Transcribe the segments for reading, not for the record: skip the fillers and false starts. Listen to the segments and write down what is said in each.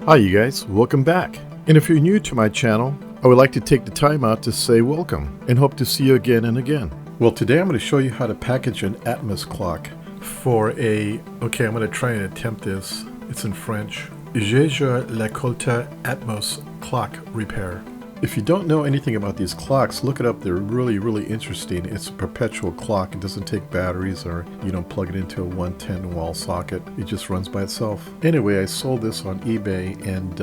Hi you guys, welcome back. And if you're new to my channel, I would like to take the time out to say welcome and hope to see you again and again. Well, today I'm going to show you how to package an Atmos clock for I'm going to try and attempt this. It's in French. Jaeger Lecoultre Atmos clock repair. If you don't know anything about these clocks, look it up. They're really interesting. It's a perpetual clock. It doesn't take batteries, or you don't plug it into a 110 wall socket. It just runs by itself. Anyway, I sold this on eBay, and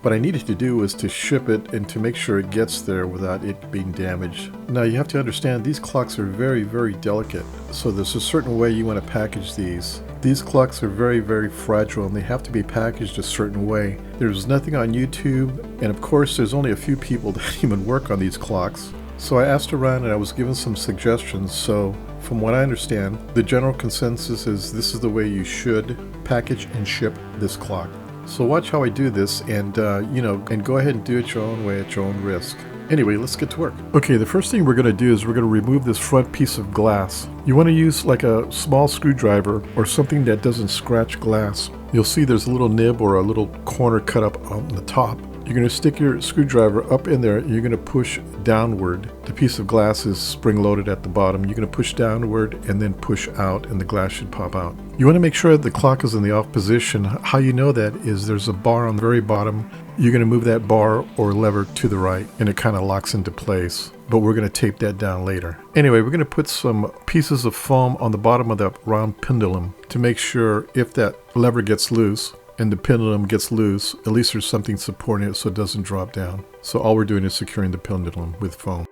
what I needed to do was to ship it and to make sure it gets there without it being damaged. Now you have to understand these clocks are very delicate. So there's a certain way you want to package these. These clocks are very fragile, and they have to be packaged a certain way. There's nothing on YouTube, and of course there's only a few people that even work on these clocks. So I asked around and I was given some suggestions. So from what I understand, the general consensus is this is the way you should package and ship this clock. So watch how I do this, and and go ahead and do it your own way at your own risk. Anyway, let's get to work. Okay, the first thing we're going to do is we're going to remove this front piece of glass. You want to use like a small screwdriver or something that doesn't scratch glass. You'll see there's a little nib or a little corner cut up on the top. You're going to stick your screwdriver up in there, and you're going to push downward. The piece of glass is spring-loaded at the bottom. You're going to push downward and then push out, and the glass should pop out. You want to make sure that the clock is in the off position. How you know that is there's a bar on the very bottom. You're going to move that bar or lever to the right, and it kind of locks into place. But we're going to tape that down later. Anyway, we're going to put some pieces of foam on the bottom of that round pendulum to make sure if that lever gets loose and the pendulum gets loose, at least there's something supporting it so it doesn't drop down. So all we're doing is securing the pendulum with foam.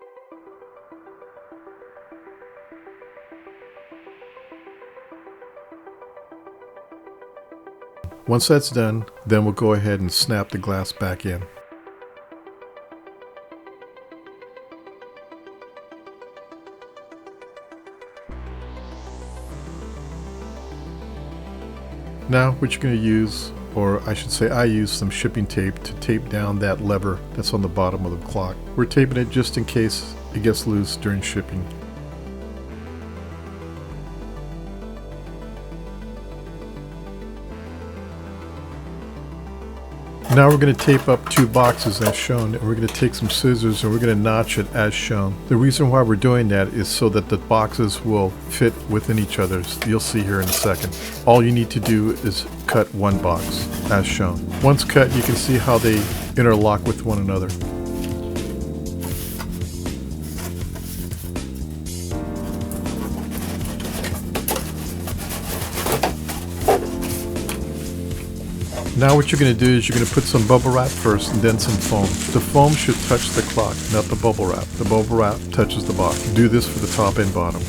Once that's done, then we'll go ahead and snap the glass back in. Now what you're going to use, or I should say I use some shipping tape to tape down that lever that's on the bottom of the clock. We're taping it just in case it gets loose during shipping. Now we're going to tape up two boxes as shown, and we're going to take some scissors and we're going to notch it as shown. The reason why we're doing that is so that the boxes will fit within each other. You'll see here in a second. All you need to do is cut one box as shown. Once cut, you can see how they interlock with one another. Now what you're going to do is you're going to put some bubble wrap first and then some foam. The foam should touch the clock, not the bubble wrap. The bubble wrap touches the box. Do this for the top and bottom.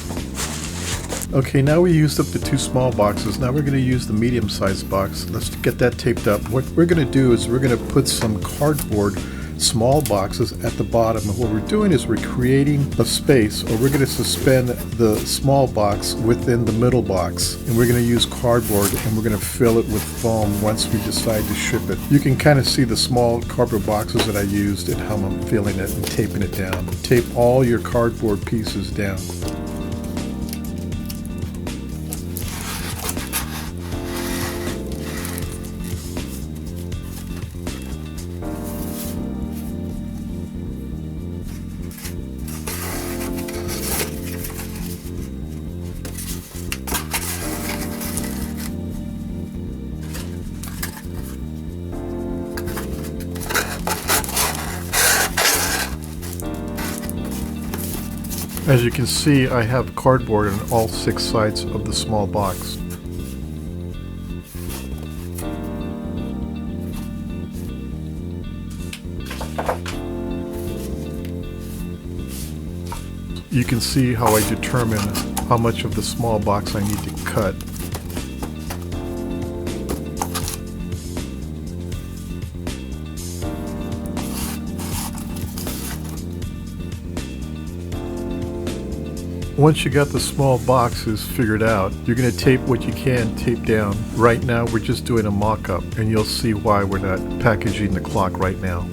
Okay, now we used up the two small boxes. Now we're going to use the medium-sized box. Let's get that taped up. What we're going to do is we're going to put some cardboard small boxes at the bottom, and what we're doing is we're creating a space, or we're going to suspend the small box within the middle box, and we're going to use cardboard and we're going to fill it with foam once we decide to ship it. You can kind of see the small cardboard boxes that I used and how I'm filling it and taping it down. Tape all your cardboard pieces down. As you can see, I have cardboard on all 6 sides of the small box. You can see how I determine how much of the small box I need to cut. Once you got the small boxes figured out, you're going to tape what you can tape down. Right now we're just doing a mock-up, and you'll see why we're not packaging the clock right now.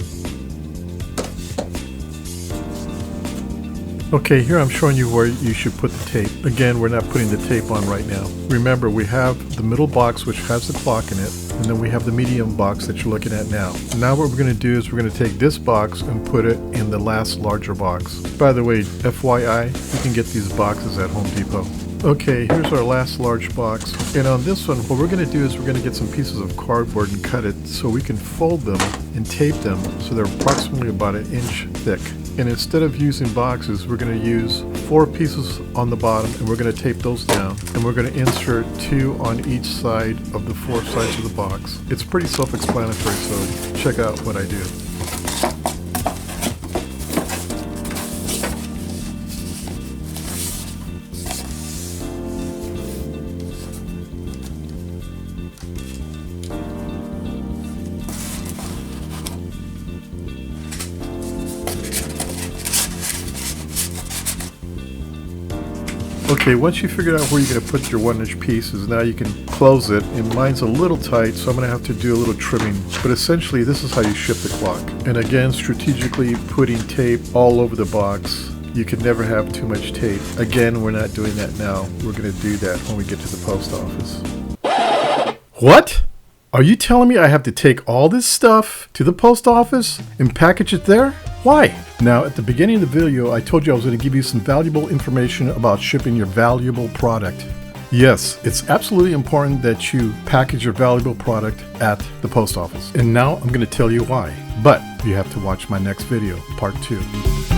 Okay, here I'm showing you where you should put the tape. Again, we're not putting the tape on right now. Remember, we have the middle box which has the clock in it, and then we have the medium box that you're looking at now. Now what we're going to do is we're going to take this box and put it in the last larger box. By the way, FYI, you can get these boxes at Home Depot. Okay, here's our last large box. And on this one, what we're going to do is we're going to get some pieces of cardboard and cut it so we can fold them and tape them so they're approximately about 1 inch thick. And instead of using boxes, we're going to use 4 pieces on the bottom, and we're going to tape those down. And we're going to insert 2 on each side of the 4 sides of the box. It's pretty self-explanatory, so check out what I do. Okay, once you figured out where you're going to put your 1 inch pieces, now you can close it. And mine's a little tight, so I'm going to have to do a little trimming. But essentially, this is how you ship the clock. And again, strategically putting tape all over the box. You can never have too much tape. Again, we're not doing that now. We're going to do that when we get to the post office. What? Are you telling me I have to take all this stuff to the post office and package it there? Why? Now, at the beginning of the video, I told you I was going to give you some valuable information about shipping your valuable product. Yes, it's absolutely important that you package your valuable product at the post office. And now I'm going to tell you why. But you have to watch my next video, part 2.